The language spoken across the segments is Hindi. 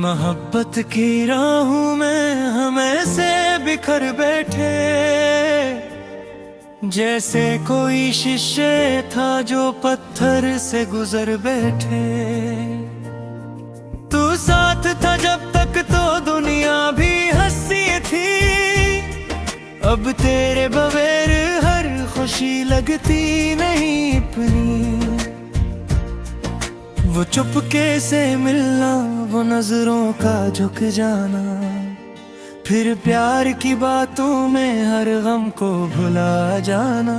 मोहब्बत की राहों में हम ऐसे बिखर बैठे, जैसे कोई शिष्य था जो पत्थर से गुजर बैठे। तू साथ था जब तक तो दुनिया भी हंसी थी, अब तेरे बगैर हर खुशी लगती नहीं अपनी। वो चुपके से मिलना, वो नजरों का झुक जाना, फिर प्यार की बातों में हर गम को भुला जाना।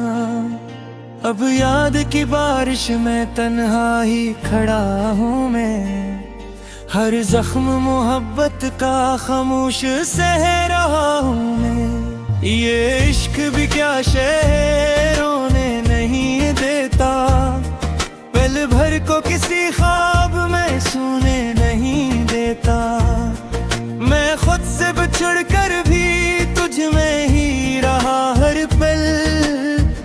अब याद की बारिश में तन्हा ही खड़ा हूँ मैं, हर जख्म मोहब्बत का खामोश सह रहा हूँ मैं। ये इश्क भी क्या रोने नहीं देता, पल भर को किसी ख्वाब में सोने नहीं देता। मैं खुद से बिछड़ कर भी तुझ में ही रहा हर पल,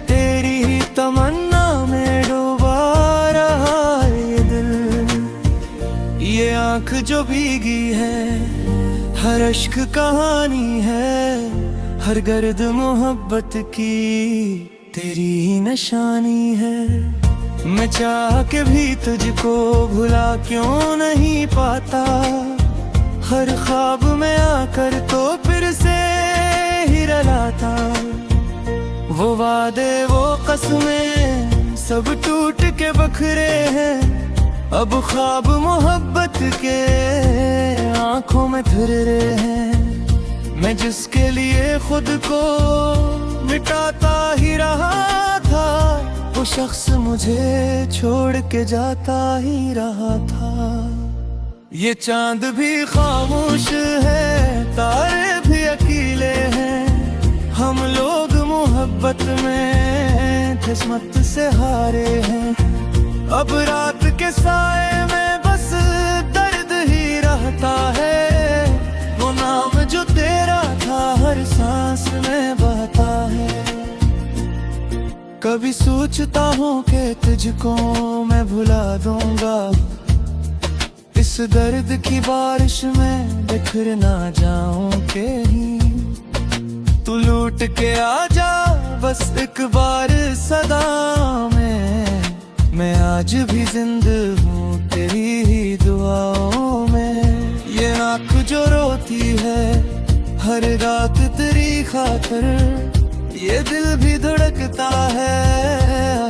तेरी ही तमन्ना में डूबा रहा ये दिल। ये आँख जो भीगी है हर अश्क कहानी है, हर गर्द मोहब्बत की तेरी ही निशानी है। मैं चाह के भी तुझको भुला क्यों नहीं पाता, हर ख्वाब में आकर तो फिर से ही रुलाता। वो वादे वो कसमें सब टूट के बखरे हैं, अब ख्वाब मोहब्बत के आंखों में धुर्रे हैं। मैं जिसके लिए खुद को मिटाता ही रहा था, वो शख्स मुझे छोड़ के जाता ही रहा था। ये चांद भी खामोश है, तारे भी अकेले हैं, हम लोग मोहब्बत में किस्मत से हारे हैं। अब रात के साए में बस दर्द ही रहता है, वो नाम जो तेरा था हर सांस में बहता है। कभी सोचता हूँ कि तुझको मैं भुला दूंगा, इस दर्द की बारिश में बिखर ना जाऊं कहीं। तू लूट के आ जा बस एक बार सदा में, मैं आज भी जिंदा हूँ तेरी ही दुआओं में। ये आँख जो रोती है हर रात तेरी खातिर, ये दिल भी धड़कता है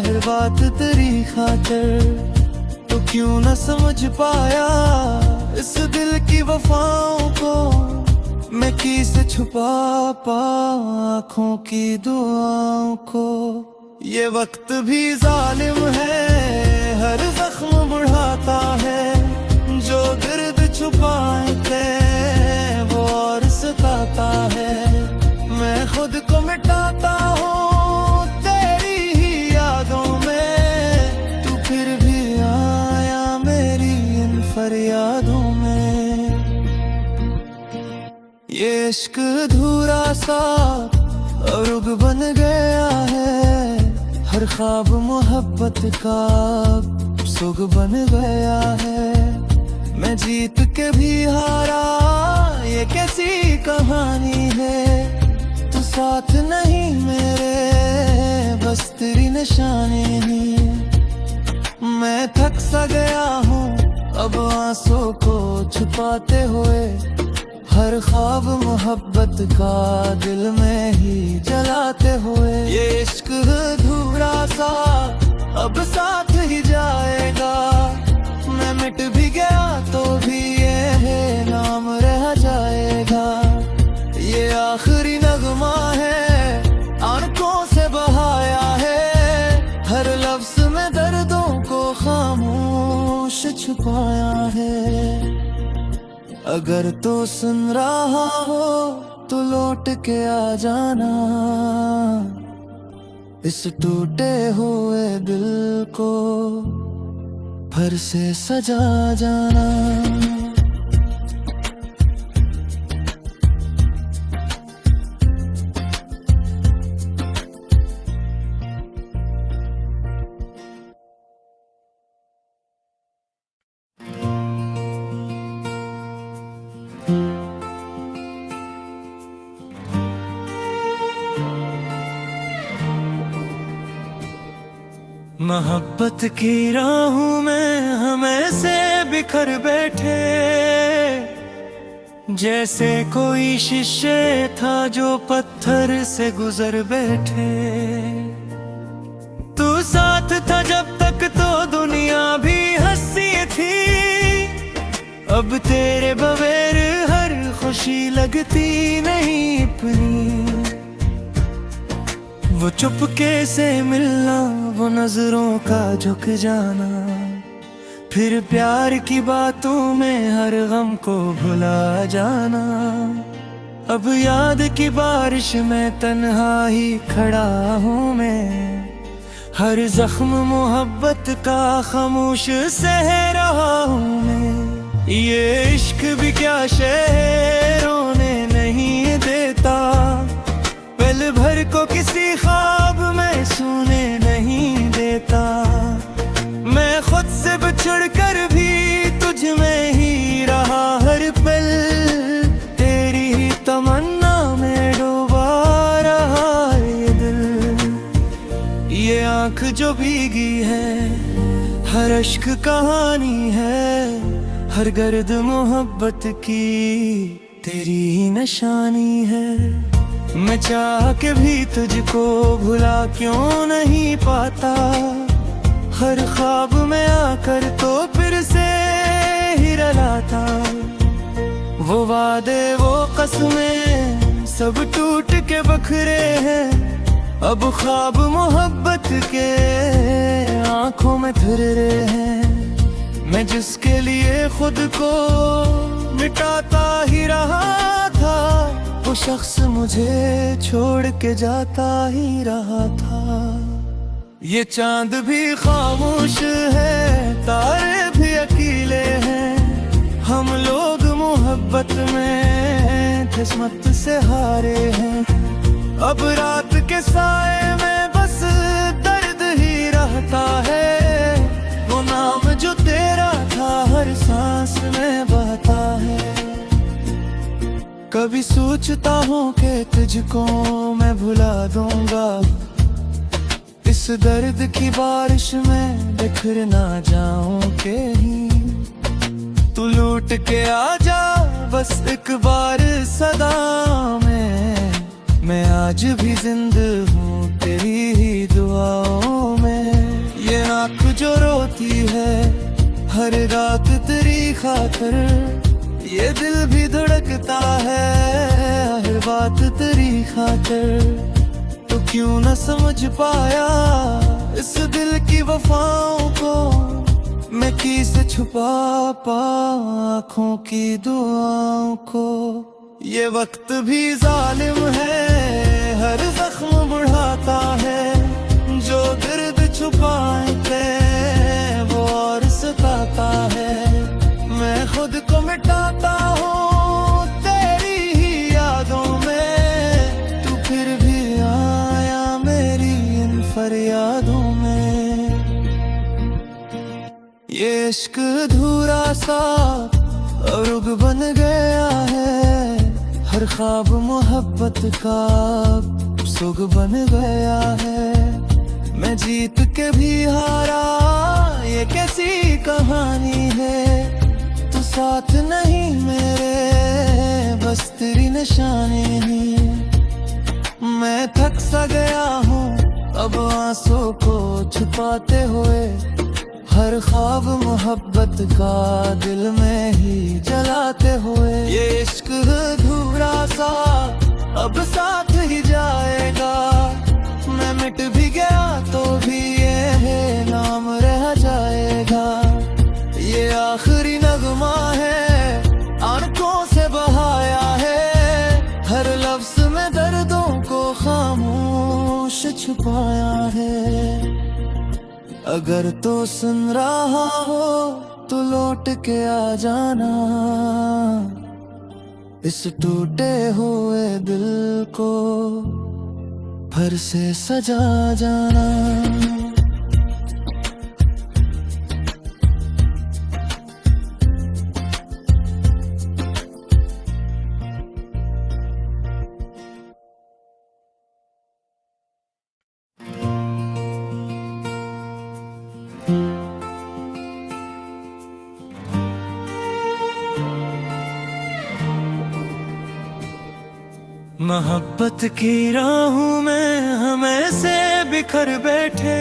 हर बात तेरी खातिर। तो क्यों न समझ पाया इस दिल की वफाओं को, मैं किसे छुपा आँखों की दुआओं को। ये वक्त भी जालिम है, हर जख्म बढ़ाता है, जो दर्द छुपाए थे वो और सताता है। मैं खुद को मिटाता हूँ तेरी ही यादों में, तू फिर भी आया मेरी इन फरियादों में। ये इश्क अधूरा सा रुग बन गया है, हर ख्वाब मोहब्बत का सुग बन गया है। मैं जीत के भी हारा, ये कैसी कहानी है, तू साथ नहीं मेरे बस तेरी निशानी ही। मैं थक सा गया हूँ अब आंसू को छुपाते हुए, हर ख्वाब मोहब्बत का दिल में ही जलाते हुए। ये इश्क अधूरा सा अब साथ ही जाएगा, मैं मिट भी गया तो भी ये नाम रह जाएगा। ये आखिरी नगमा है आंखों से बहाया है, हर लफ्ज में दर्दों को खामोश छुपाया है। अगर तो सुन रहा हो तो लौट के आ जाना, इस टूटे हुए दिल को फिर से सजा जाना। मोहब्बत की राहों में हम ऐसे बिखर बैठे, जैसे कोई शिष्य था जो पत्थर से गुजर बैठे। तू साथ था जब तक तो दुनिया भी हंसी थी, अब तेरे बगैर हर खुशी लगती नहीं अपनी। वो चुपके से मिलना, वो नजरों का झुक जाना, फिर प्यार की बातों में हर गम को भुला जाना। अब याद की बारिश में तन्हा ही खड़ा हूँ मैं, हर जख्म मोहब्बत का खामोश सह रहा हूँ मैं। ये इश्क भी क्या रोने नहीं देता, पल भर को किसी ख्वाब में सोने नहीं देता। मैं खुद से बिछड़ कर भी तुझ में ही रहा हर पल, तेरी ही तमन्ना में डूबा रहा ये दिल। ये आँख जो भीगी है, हर अश्क कहानी है, हर गर्द मोहब्बत की तेरी ही निशानी है। मैं चाह के भी तुझको भुला क्यों नहीं पाता, हर ख्वाब में आकर तो फिर से ही रुलाता। वो वादे वो कसमें सब टूट के बखरे हैं, अब ख्वाब मोहब्बत के आंखों में धुर्रे हैं। मैं जिसके लिए खुद को मिटाता ही रहा था, वो शख्स मुझे छोड़ के जाता ही रहा था। ये चांद भी खामोश है, तारे भी अकेले हैं, हम लोग मोहब्बत में किस्मत से हारे हैं। अब रात के साए में बस दर्द ही रहता है, वो नाम जो तेरा था हर सांस में बहता है। कभी सोचता हूँ कि तुझको मैं भुला दूंगा, इस दर्द की बारिश में बिखर ना जाऊं कहीं। तू लौट के आजा बस एक बार सदा में, मैं आज भी जिंदा हूँ तेरी ही दुआओं में। ये आँख जो रोती है हर रात तेरी खातिर, ये दिल भी धड़कता है हर बात तेरी खातिर। तो क्यों न समझ पाया इस दिल की वफाओं को, मैं किसे छुपा आँखों की दुआओं को। ये वक्त भी जालिम है, हर जख्म बढ़ाता है, जो दर्द छुपाए थे वो और सताता है। मैं खुद को मिटाता हूँ तेरी ही यादों में, तू फिर भी आया मेरी इन फरियादों में। ये इश्क अधूरा सा रुग बन गया है, हर ख्वाब मोहब्बत का सुग बन गया है। मैं जीत के भी हारा, ये कैसी कहानी है, तू साथ नहीं मेरे बस तेरी निशानी ही। मैं थक सा गया हूँ अब आंसू को छुपाते हुए, हर ख्वाब मोहब्बत का दिल में ही जलाते हुए। ये इश्क अधूरा सा अब साथ ही जाएगा, मैं मिट भी गया तो भी ये नाम रह जाएगा। ये आखिरी नगमा है आंखों से बहाया है, हर लफ्ज में दर्दों को खामोश छुपाया है। अगर तो सुन रहा हो तो लौट के आ जाना, इस टूटे हुए दिल को फिर से सजा जाना। मोहब्बत की राहों में हम ऐसे बिखर बैठे,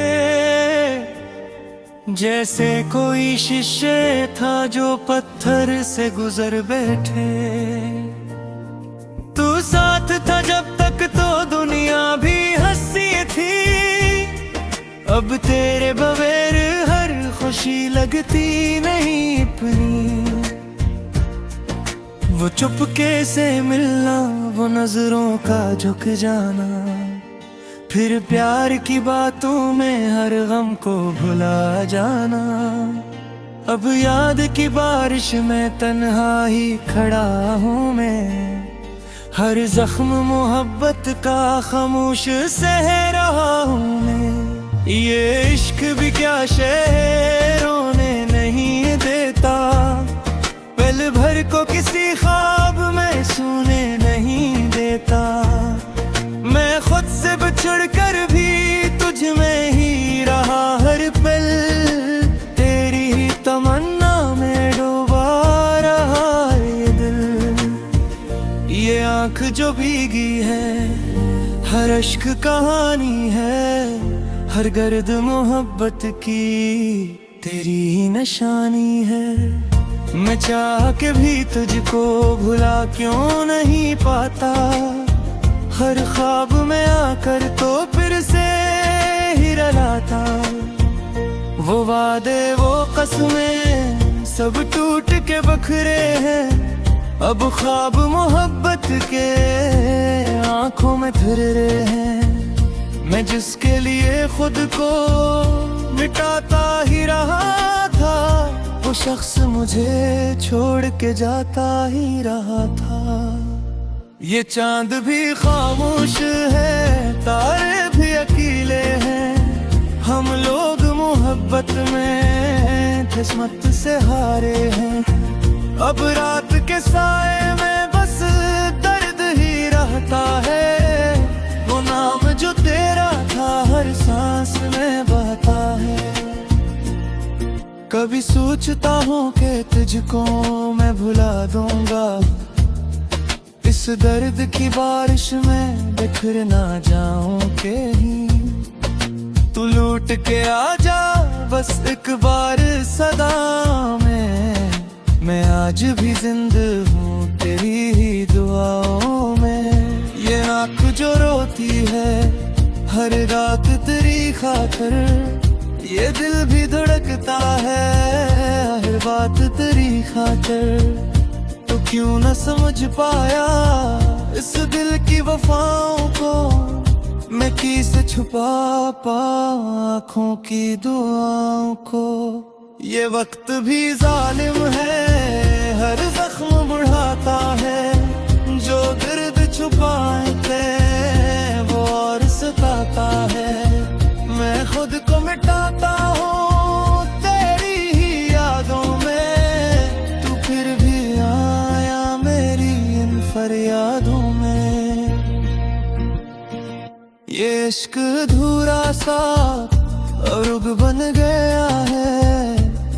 जैसे कोई शिष्य था जो पत्थर से गुजर बैठे। तू साथ था जब तक तो दुनिया भी हंसी थी, अब तेरे बगैर हर खुशी लगती नहीं अपनी। वो चुपके से मिलना, वो नजरों का झुक जाना, फिर प्यार की बातों में हर गम को भुला जाना। अब याद की बारिश में तन्हा ही खड़ा हूँ मैं, हर जख्म मोहब्बत का खामोश सह रहा हूँ मैं। ये इश्क भी क्या रोने नहीं देता, पल भर को किसी ख्वाब में सोने नहीं देता। मैं खुद से बिछड़ कर भी तुझ में ही रहा हर पल, तेरी ही तमन्ना में डूबा रहा ये दिल। ये आँख जो भीगी है, हर अश्क कहानी है, हर गर्द मोहब्बत की तेरी ही निशानी है। मैं चाह के भी तुझको भुला क्यों नहीं पाता, हर ख्वाब में आकर तो फिर से ही रुलाता। वो वादे वो कसमें सब टूट के बखरे हैं, अब ख्वाब मोहब्बत के आंखों में फिर रहे हैं। मैं जिसके लिए खुद को मिटाता ही रहा था, वो शख्स मुझे छोड़ के जाता ही रहा था। ये चांद भी खामोश है, तारे भी अकेले हैं, हम लोग मोहब्बत में किस्मत से हारे हैं। अब रात के साए में बस दर्द ही रहता है, वो नाम जो तेरा था हर सांस में बहता है। कभी सोचता हूँ कि तुझको मैं भुला दूंगा, इस दर्द की बारिश में बिखर ना जाऊं कहीं। तू लौट के आजा बस एक बार सदा में, मैं आज भी जिंदा हूँ तेरी ही दुआओं में। ये आँख जो रोती है हर रात तेरी खातिर, ये दिल भी धड़कता है हर बात तेरी खातिर। तो क्यों न समझ पाया इस दिल की वफाओं को, मैं किसे छुपा आँखों की दुआओं को। ये वक्त भी जालिम है, हर जख्म बढ़ाता है, जो दर्द छुपाए थे वो और सताता है। मैं खुद को मिटाता हूँ तेरी ही यादों में, तू फिर भी आया मेरी इन फरियादों में। ये इश्क अधूरा सा रुग बन गया है,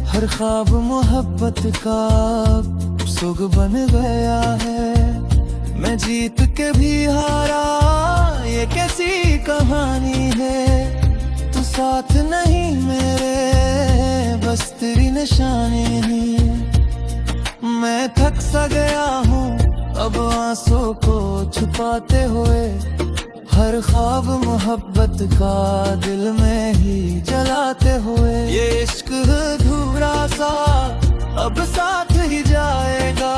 हर ख्वाब मोहब्बत का सुग बन गया है। मैं जीत के भी हारा, ये कैसी कहानी है, तू साथ नहीं मेरे बस तेरी निशानी है। मैं थक सा गया हूँ अब आंसू को छुपाते हुए, हर ख्वाब मोहब्बत का दिल में ही जलाते हुए। ये इश्क अधूरा सा अब साथ ही जाएगा,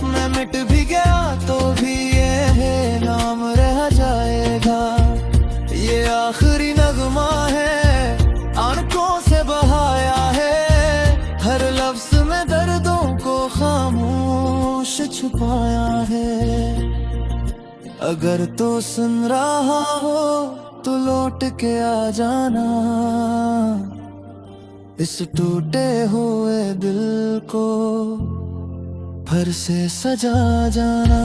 मैं मिट भी गया तो भी ये नाम रह जाएगा। ये आखिरी नगमा है आंखों से बहाया है, हर लफ्ज में दर्दों को खामोश छुपाया है। अगर तो सुन रहा हो तो लौट के आ जाना, इस टूटे हुए दिल को फिर से सजा जाना।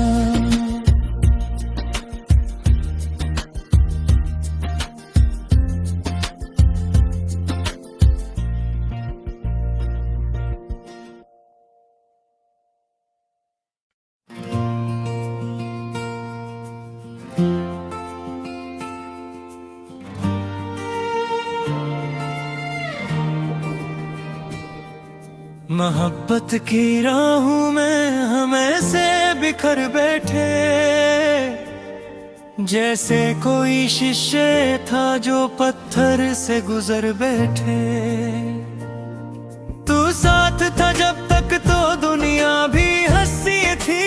मोहब्बत की राहों में हम ऐसे बिखर बैठे, जैसे कोई शिष्य था जो पत्थर से गुजर बैठे। तू साथ था जब तक तो दुनिया भी हंसी थी,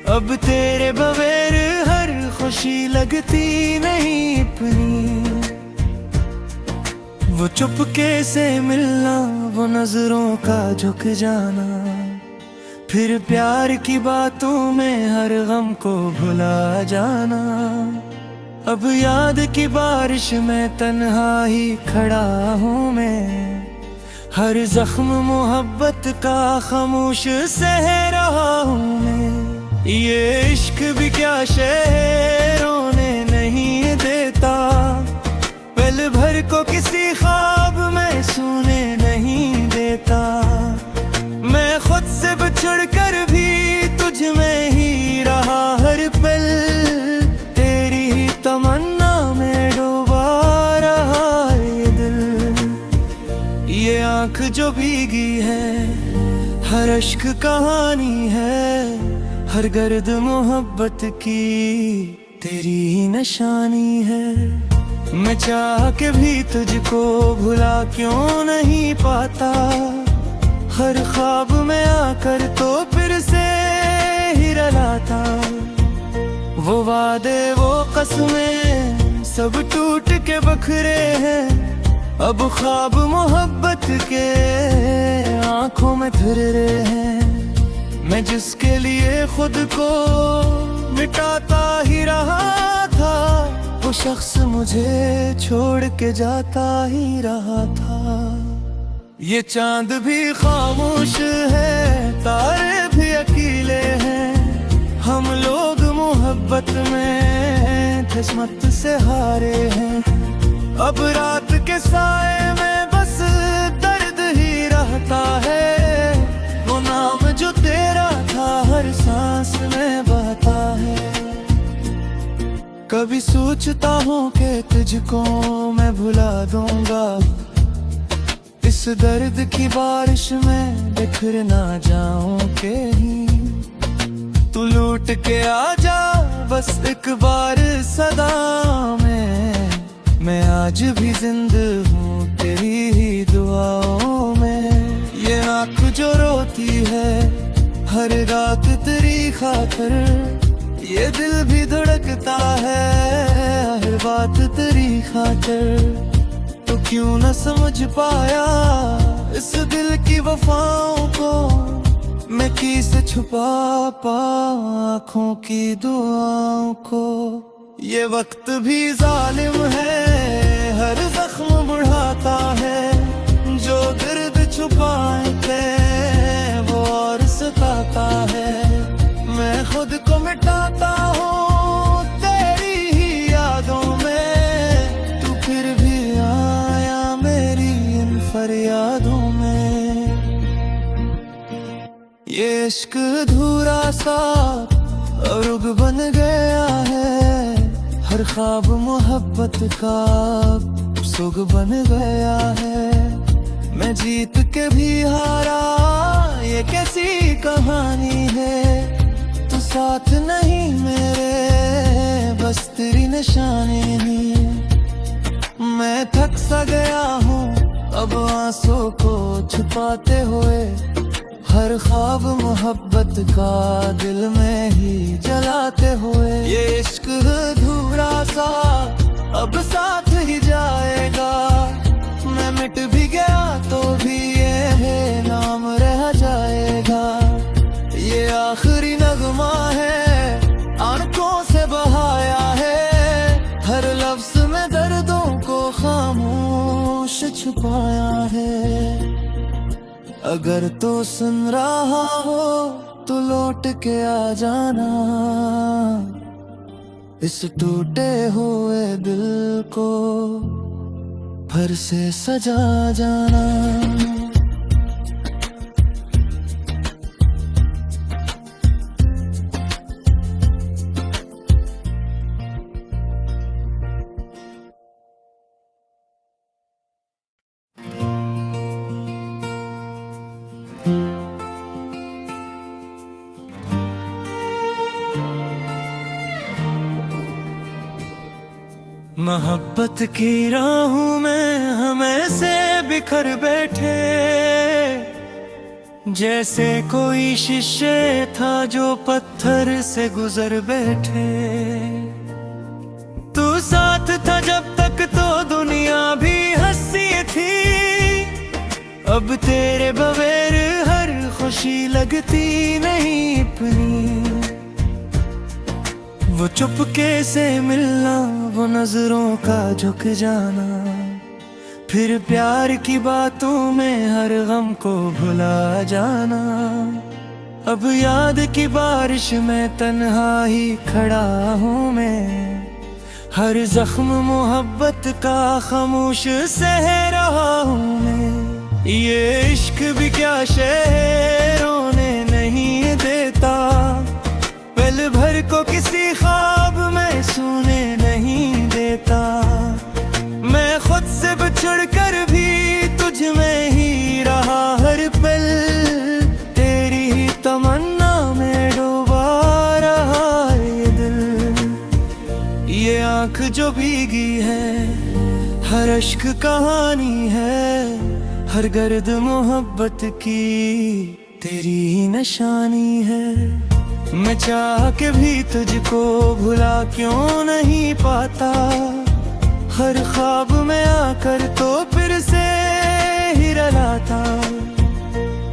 अब तेरे बगैर हर खुशी लगती नहीं अपनी। वो चुपके से मिलना, वो नजरों का झुक जाना, फिर प्यार की बातों में हर गम को भुला जाना। अब याद की बारिश में तन्हा ही खड़ा हूँ मैं, हर जख्म मोहब्बत का खामोश सह रहा हूँ मैं। ये इश्क भी क्या रोने नहीं देता, पल भर को किसी ख्वाब में सोने नहीं देता। मैं खुद से बिछड़ कर भी तुझ में ही रहा हर पल, तेरी ही तमन्ना में डूबा रहा ये दिल। ये आँख जो भीगी है, हर अश्क कहानी है, हर गर्द मोहब्बत की तेरी ही निशानी है। मैं चाह के भी तुझको भुला क्यों नहीं पाता, हर ख्वाब में आकर तो फिर से ही रुलाता। वो वादे वो कसमें सब टूट के बखरे हैं, अब ख्वाब मोहब्बत के आंखों में फिर रहे हैं। मैं जिसके लिए खुद को मिटाता ही रहा था, वो शख्स मुझे छोड़ के जाता ही रहा था। ये चांद भी खामोश है, तारे भी अकेले हैं, हम लोग मोहब्बत में किस्मत से हारे हैं। अब रात के साए में बस दर्द ही रहता है, वो नाम जो तेरा था हर सांस में बहता है। कभी सोचता हूँ कि तुझको मैं भुला दूंगा, इस दर्द की बारिश में बिखर ना जाऊं कहीं। तू लौट के आ जा बस एक बार सदा में, मैं आज भी जिंदा हूँ तेरी ही दुआओं में। ये आँख जो रोती है हर रात तेरी खातिर, ये दिल भी धड़कता है हर बात तेरी खातिर। तो क्यों न समझ पाया इस दिल की वफाओं को, मैं किसे छुपा आँखों की दुआओं को। ये वक्त भी जालिम है, हर जख्म बढ़ाता है, जो दर्द छुपाए थे वो और सताता है। मैं खुद को मिटाता हूँ तेरी ही यादों में, तू फिर भी आया मेरी इन फरियादों में। ये इश्क अधूरा सा रुग बन गया है, हर ख्वाब मोहब्बत का सुग बन गया है। मैं जीत के भी हारा, ये कैसी कहानी है, तू साथ नहीं मेरे बस तेरी निशानी ही। मैं थक सा गया हूँ अब आंसू को छुपाते हुए, हर ख्वाब मोहब्बत का दिल में ही जलाते हुए। ये इश्क अधूरा सा अब साथ ही जाएगा, मैं मिट भी गया तो भी ये नाम रह जाएगा। ये आखिरी नगमा है आंखों से बहाया है, हर लफ्ज में दर्दों को खामोश छुपाया है। अगर तो सुन रहा हो तो लौट के आ जाना, इस टूटे हुए दिल को फिर से सजा जाना। मोहब्बत की राहों में हम ऐसे बिखर बैठे, जैसे कोई शिष्य था जो पत्थर से गुजर बैठे। तू साथ था जब तक तो दुनिया भी हंसी थी, अब तेरे बगैर हर खुशी लगती नहीं अपनी। वो चुपके से मिलना, वो नजरों का झुक जाना, फिर प्यार की बातों में हर गम को भुला जाना। अब याद की बारिश में तन्हा ही खड़ा हूँ मैं, हर जख्म मोहब्बत का खामोश सह रहा हूँ मैं। ये इश्क भी क्या रोने नहीं देता, पल भर को किसी ख्वाब में सोने नहीं देता। मैं खुद से बिछड़ कर भी तुझ में ही रहा हर पल, तेरी ही तमन्ना में डूबा रहा ये दिल। ये आँख जो भीगी है, हर अश्क कहानी है, हर गर्द मोहब्बत की तेरी ही निशानी है। मैं चाह के भी तुझको भुला क्यों नहीं पाता, हर ख्वाब में आकर तो फिर से ही रुलाता।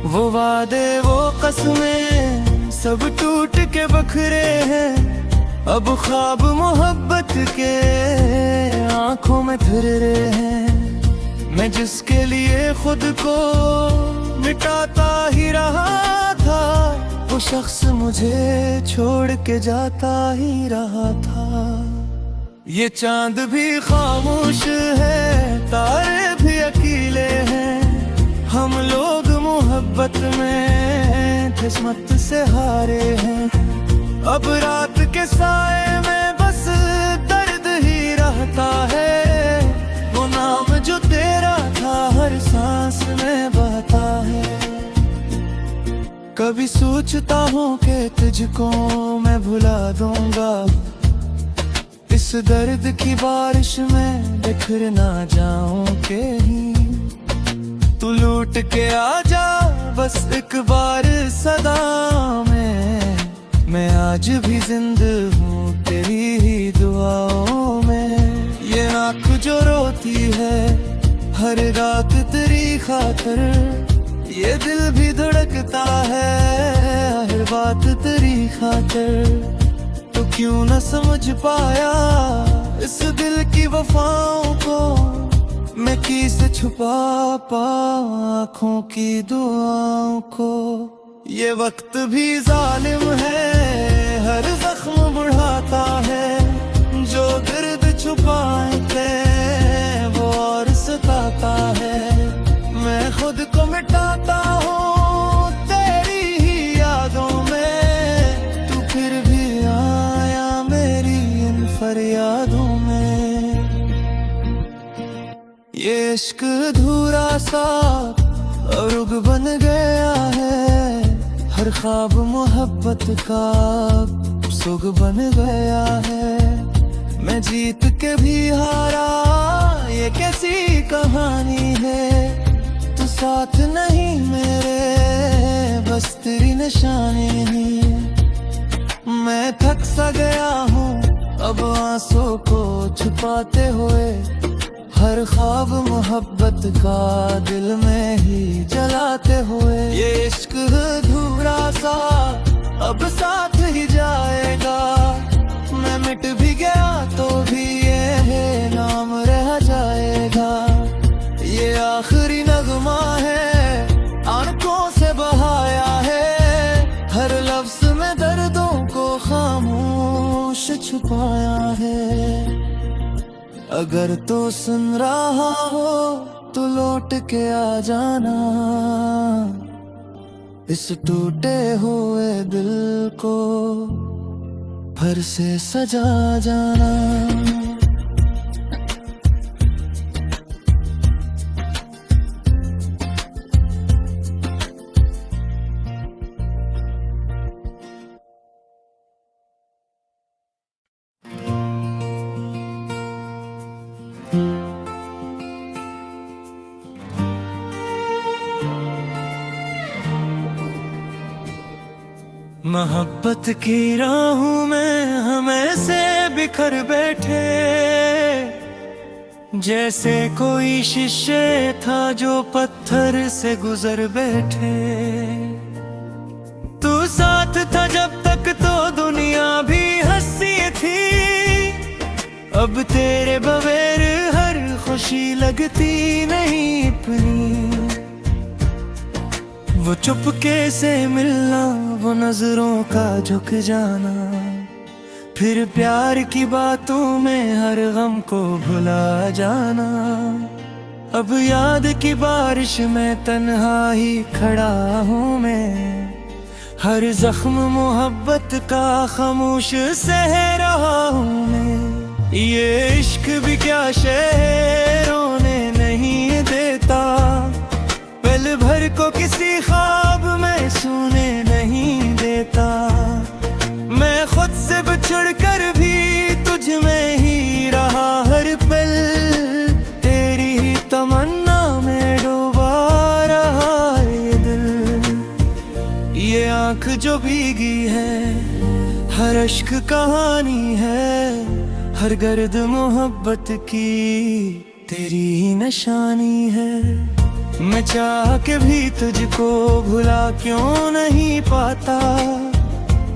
वो वादे वो कसमें सब टूट के बखरे हैं, अब ख्वाब मोहब्बत के आंखों में फिर रहे हैं। मैं जिसके लिए खुद को मिटाता ही रहा था, वो शख्स मुझे छोड़ के जाता ही रहा था। ये चांद भी खामोश है, तारे भी अकेले हैं, हम लोग मोहब्बत में किस्मत से हारे हैं। अब रात के साए में बस दर्द ही रहता है, वो नाम जो तेरा था हर सांस में बहता है। कभी सोचता हूँ कि तुझको मैं भुला दूंगा, इस दर्द की बारिश में बिखर ना जाऊं कहीं। तू लौट के आ जा बस एक बार सदा में, मैं आज भी जिंदा हूँ तेरी ही दुआओं में। ये आँख जो रोती है हर रात तेरी खातिर, ये दिल भी धड़कता है हर बात तेरी खातिर। तो क्यों न समझ पाया इस दिल की वफाओं को, मैं किसे छुपा पाऊं आँखों की दुआओं को। ये वक्त भी जालिम है, हर जख्म बढ़ाता है, जो दर्द छुपाए थे वो और सताता है। मैं खुद को मिटाता हूँ तेरी ही यादों में, तू फिर भी आया मेरी इन फरियादों में। ये इश्क अधूरा सा रुग बन गया है, हर ख्वाब मोहब्बत का सुग बन गया है। मैं जीत के भी हारा, ये कैसी कहानी है, तू साथ नहीं मेरे बस तेरी निशानी ही। मैं थक सा गया हूँ अब आंसू को छुपाते हुए, हर ख्वाब मोहब्बत का दिल में ही जलाते हुए। ये इश्क अधूरा सा अब साथ ही जाएगा, मैं मिट भी गया तो भी ये नाम रह जाएगा। ये आखिरी नगमा है आंखों से बहाया है, हर लफ्ज में दर्दों को खामोश छुपाया है। अगर तो सुन रहा हो तो लौट के आ जाना, इस टूटे हुए दिल को फिर से सजा जाना। मोहब्बत की राहों में हम ऐसे बिखर बैठे, जैसे कोई शिष्य था जो पत्थर से गुजर बैठे। तू साथ था जब तक तो दुनिया भी हंसी थी, अब तेरे बगैर हर खुशी लगती नहीं अपनी। वो चुपके से मिलना, वो नजरों का झुक जाना, फिर प्यार की बातों में हर गम को भुला जाना। अब याद की बारिश में तन्हा ही खड़ा हूँ मैं, हर जख्म मोहब्बत का खामोश सह रहा हूँ मैं। ये इश्क भी क्या रोने नहीं देता, पल भर को किसी ख्वाब में सोने नहीं देता। मैं खुद से बिछड़ कर भी तुझ में ही रहा हर पल, तेरी ही तमन्ना में डूबा रहा ये दिल। ये आँख जो भीगी है, हर अश्क कहानी है, हर गर्द मोहब्बत की तेरी ही निशानी है। मैं चाह के भी तुझको भुला क्यों नहीं पाता,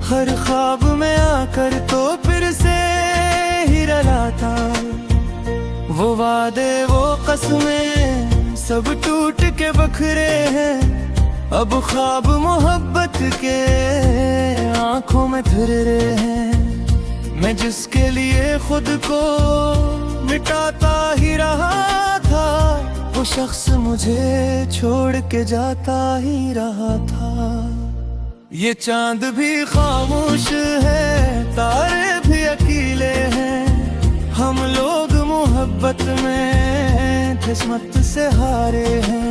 हर ख्वाब में आकर तो फिर से ही रुलाता। वो वादे वो कसमें सब टूट के बखरे हैं, अब ख्वाब मोहब्बत के आंखों में फिर रहे हैं। मैं जिसके लिए खुद को मिटाता ही रहा था, वो शख्स मुझे छोड़ के जाता ही रहा था। ये चांद भी खामोश है, तारे भी अकेले हैं, हम लोग मोहब्बत में किस्मत से हारे हैं।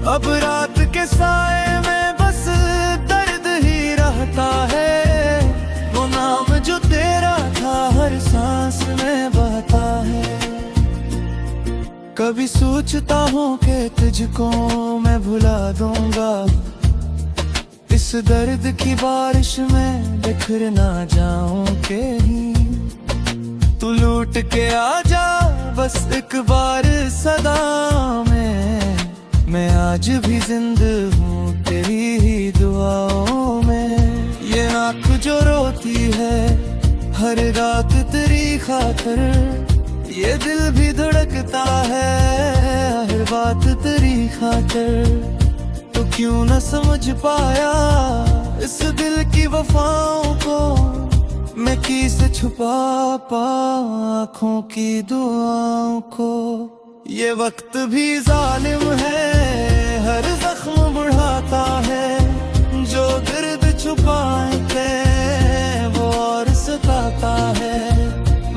अब रात के साए में बस दर्द ही रहता है, वो नाम जो तेरा था हर सांस में बहता है। कभी सोचता हूँ कि तुझको मैं भुला दूंगा, इस दर्द की बारिश में बिखर ना जाऊं कहीं। तू लूट के आ जा बस एक बार सदा में, मैं आज भी जिंदा हूँ तेरी ही दुआओं में। ये आँख जो रोती है हर रात तेरी खातिर, ये दिल भी धड़कता है हर बात तेरी खातिर। तो क्यों न समझ पाया इस दिल की वफाओं को, मैं किसे छुपा आँखों की दुआओं को। ये वक्त भी जालिम है, हर जख्म बढ़ाता है, जो दर्द छुपाए थे वो और सताता है।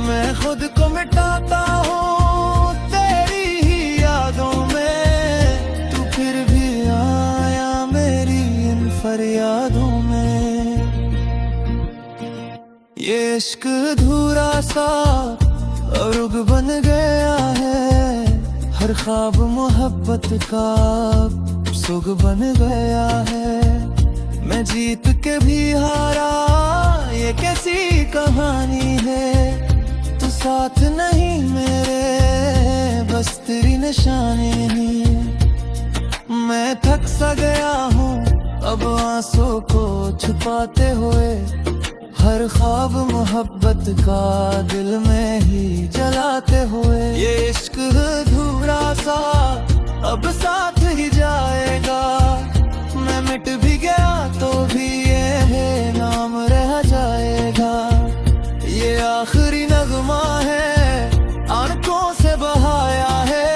मैं खुद को मिटाता हूँ तेरी ही यादों में, तू फिर भी आया मेरी इन फरियादों में। ये इश्क अधूरा सा रुग बन गया है, हर ख्वाब मोहब्बत का सुग बन गया है। मैं जीत के भी हारा, ये कैसी कहानी है, तू साथ नहीं मेरे बस तेरी निशानी ही। मैं थक सा गया हूँ अब आंसू को छुपाते हुए, हर ख्वाब मोहब्बत का दिल में ही जलाते हुए। ये इश्क अधूरा सा अब साथ ही जाएगा, मैं मिट भी गया तो भी ये नाम रह जाएगा। ये आखिरी नगमा है आंखों से बहाया है,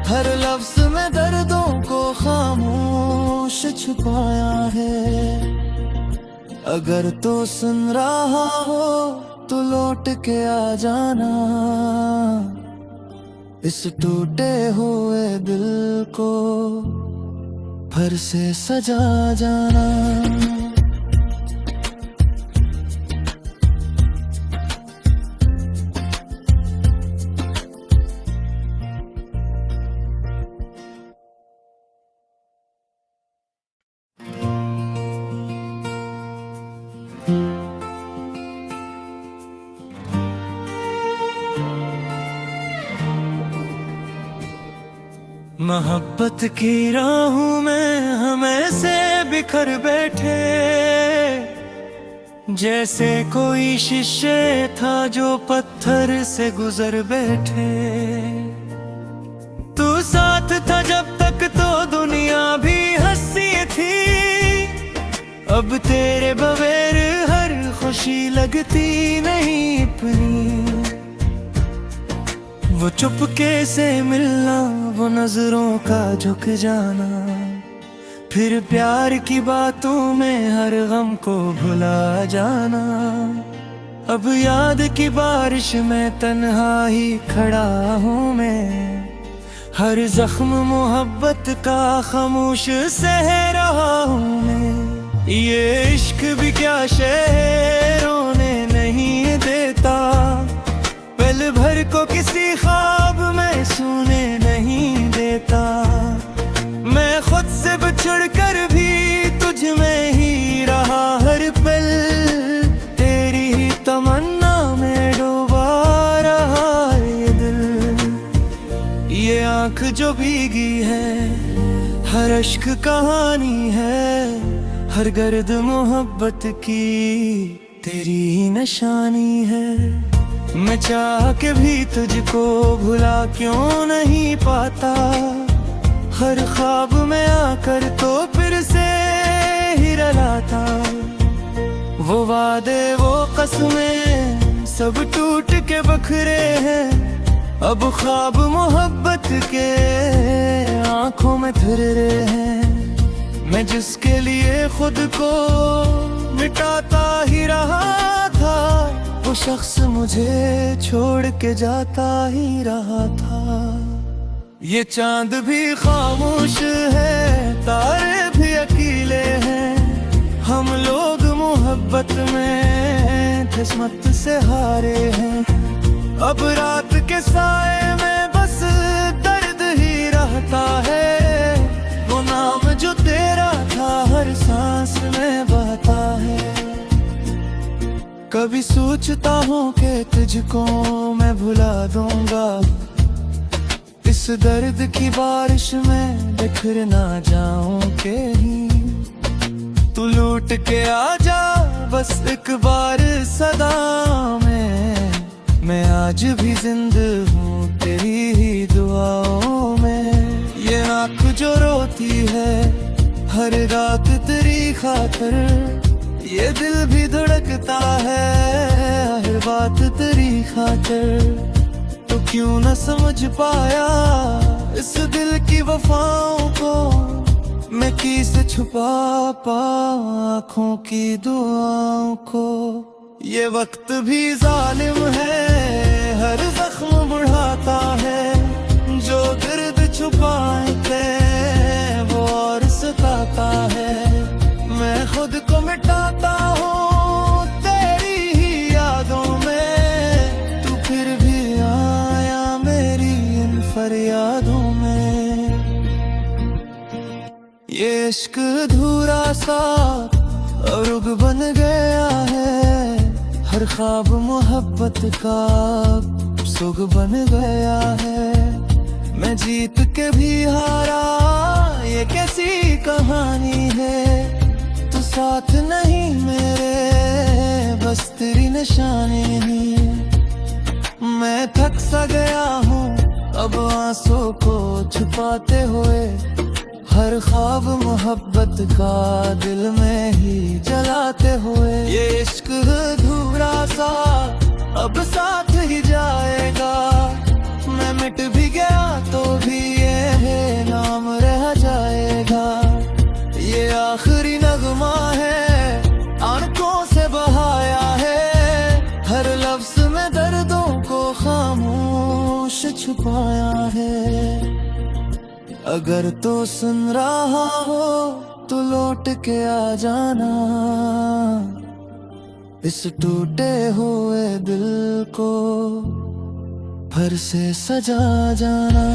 हर लफ्ज में दर्दों को खामोश छुपाया है। अगर तो सुन रहा हो तो लौट के आ जाना, इस टूटे हुए दिल को फिर से सजा जाना। मोहब्बत की राहों में हम ऐसे बिखर बैठे, जैसे कोई शिष्य था जो पत्थर से गुजर बैठे। तू साथ था जब तक तो दुनिया भी हंसी थी, अब तेरे बगैर हर खुशी लगती नहीं अपनी। वो चुपके से मिलना, वो नजरों का झुक जाना, फिर प्यार की बातों में हर गम को भुला जाना। अब याद की बारिश में तन्हा ही खड़ा हूँ मैं, हर जख्म मोहब्बत का खामोश सह रहा हूँ मैं। ये इश्क भी क्या रोने नहीं देता, पल भर को किसी ख्वाब में सोने नहीं देता। मैं खुद से बिछड़ कर भी तुझ में ही रहा हर पल, तेरी ही तमन्ना में डूबा रहा ये दिल। ये आँख जो भीगी है, हर अश्क कहानी है, हर गर्द मोहब्बत की तेरी ही निशानी है। मैं चाह के भी तुझको भुला क्यों नहीं पाता, हर ख्वाब में आकर तो फिर से ही रुलाता। वो वादे वो कसमें सब टूट के बखरे हैं, अब ख्वाब मोहब्बत के आंखों में फिर रहे हैं। मैं जिसके लिए खुद को मिटाता ही रहा था, वो शख्स मुझे छोड़ के जाता ही रहा था। ये चांद भी खामोश है, तारे भी अकेले हैं, हम लोग मोहब्बत में किस्मत से हारे हैं। अब रात के साए में बस दर्द ही रहता है, वो नाम जो तेरा था हर सांस में बहता है। कभी सोचता हूँ कि तुझको मैं भुला दूंगा, इस दर्द की बारिश में बिखर ना जाऊं कहीं। तू लौट के आ जा बस एक बार सदा में, मैं आज भी जिंदा हूँ तेरी ही दुआओं में। ये आँख जो रोती है हर रात तेरी खातिर, ये दिल भी धड़कता है हर बात तेरी खातिर। तो क्यों न समझ पाया इस दिल की वफाओं को, मैं किसे छुपा पाऊं आँखों की दुआओं को। ये वक्त भी जालिम है, हर जख्म बढ़ाता है, जो दर्द छुपाए थे वो और सताता है। मैं खुद को मिटाता हूँ तेरी ही यादों में, तू फिर भी आया मेरी इन फरियादों में। ये इश्क अधूरा सा रुग बन गया है, हर ख्वाब मोहब्बत का सुग बन गया है। मैं जीत के भी हारा, ये कैसी कहानी है, तू साथ नहीं मेरे बस तेरी निशानी ही। मैं थक सा गया हूँ अब आंसू को छुपाते हुए, हर ख्वाब मोहब्बत का दिल में ही जलाते हुए। ये इश्क अधूरा सा अब साथ ही जाएगा, मैं मिट भी गया तो भी ये नाम रह जाएगा। ये आखिरी नगमा है आंखों से बहाया है, हर लफ्ज में दर्दों को खामोश छुपाया है। अगर तो सुन रहा हो तो लौट के आ जाना, इस टूटे हुए दिल को फिर से सजा जाना।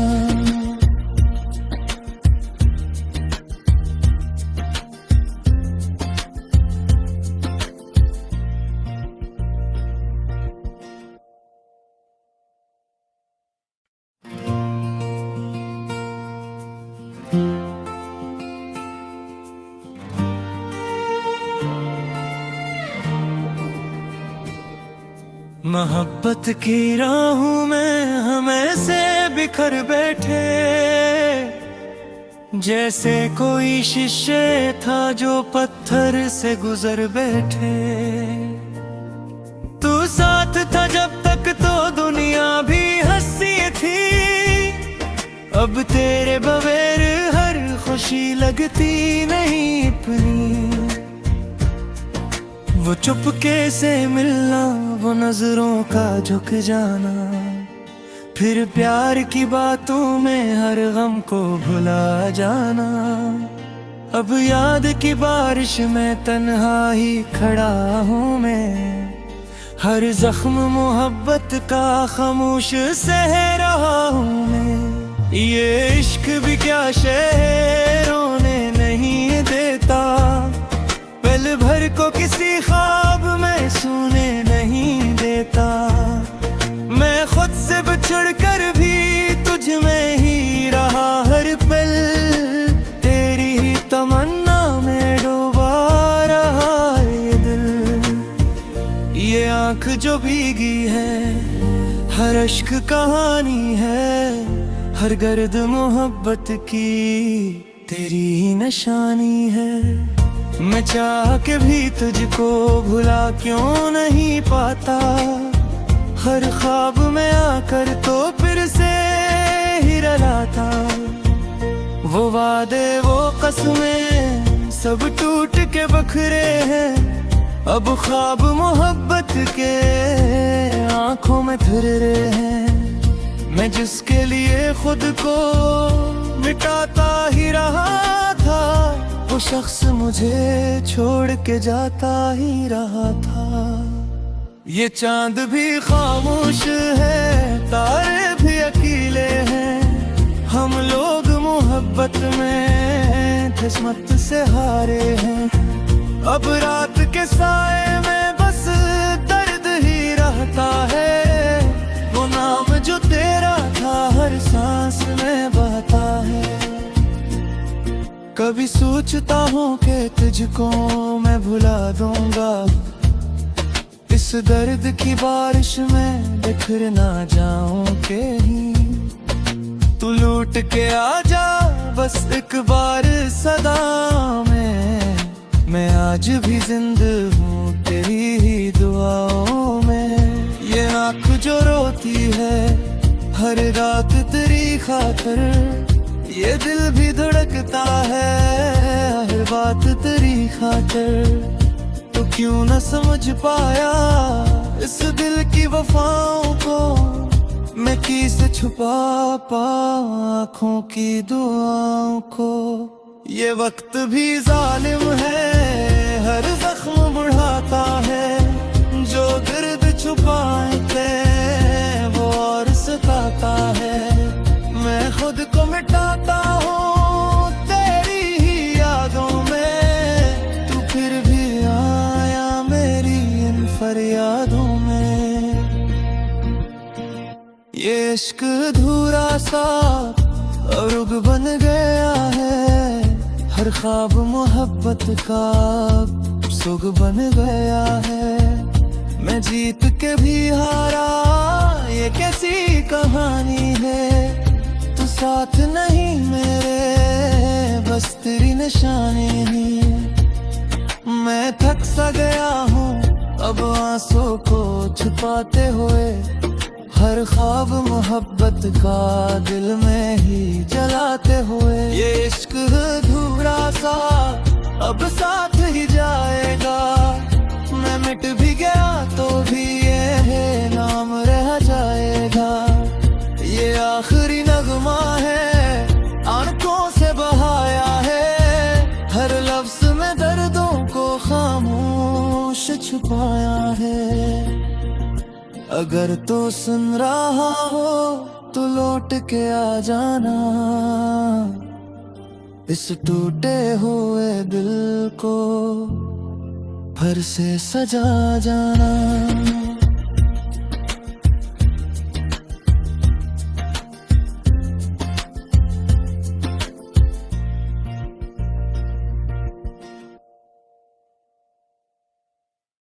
मोहब्बत की राहों में हम ऐसे बिखर बैठे, जैसे कोई शिष्य था जो पत्थर से गुजर बैठे। तू साथ था जब तक तो दुनिया भी हंसी थी, अब तेरे बगैर हर खुशी लगती नहीं अपनी। वो चुपके से मिलना, वो नजरों का झुक जाना, फिर प्यार की बातों में हर गम को भुला जाना। अब याद की बारिश में तन्हा ही खड़ा हूँ मैं, हर जख्म मोहब्बत का खामोश सह रहा हूँ मैं। ये इश्क भी क्या रोने नहीं देता, पल भर को किसी ख्वाब में सोने नहीं देता। मैं खुद से बिछड़ कर भी तुझ में ही रहा हर पल, तेरी ही तमन्ना में डूबा रहा ये दिल। ये आँख जो भीगी है, हर अश्क कहानी है, हर गर्द मोहब्बत की तेरी ही निशानी है। मैं चाह के भी तुझको भुला क्यों नहीं पाता, हर ख्वाब में आकर तो फिर से ही रुलाता। वो वादे वो कसमें सब टूट के बखरे हैं, अब ख्वाब मोहब्बत के आंखों में फिर रहे हैं। मैं जिसके लिए खुद को मिटाता ही रहा था, वो शख्स मुझे छोड़ के जाता ही रहा था। ये चांद भी खामोश है, तारे भी अकेले हैं, हम लोग मोहब्बत में किस्मत से हारे हैं। अब रात के साए में बस दर्द ही रहता है, वो नाम जो तेरा था हर सांस में बहता है। कभी सोचता हूँ कि तुझको मैं भुला दूंगा, इस दर्द की बारिश में बिखर ना जाऊं कहीं। तू लूट के आ जा बस एक बार सदा में, मैं आज भी जिंदा हूँ तेरी ही दुआओं में। ये आँख जो रोती है हर रात तेरी खातिर, ये दिल भी धड़कता है हर बात तेरी खातिर। तो क्यों न समझ पाया इस दिल की वफाओं को, मैं किसे छुपा पाऊं आँखों की दुआओं को। ये वक्त भी जालिम है, हर जख्म बढ़ाता है, जो दर्द छुपाए थे वो और सताता है। मैं खुद को मिटाता हूँ तेरी ही यादों में, तू फिर भी आया मेरी इन फरियादों में। ये इश्क अधूरा सा रुग बन गया है, हर ख्वाब मोहब्बत का सुग बन गया है। मैं जीत के भी हारा, ये कैसी कहानी है, तू साथ नहीं मेरे बस तेरी निशानी ही। मैं थक सा गया हूँ अब आंसू को छुपाते हुए, हर ख्वाब मोहब्बत का दिल में ही जलाते हुए। ये इश्क अधूरा सा अब साथ ही जाएगा, मैं मिट भी गया तो भी ये नाम रह जाएगा। ये आखिरी नगमा है आंखों से बहाया है, हर लफ्ज में दर्दों को खामोश छुपाया है। अगर तो सुन रहा हो तो लौट के आ जाना, इस टूटे हुए दिल को फिर से सजा जाना।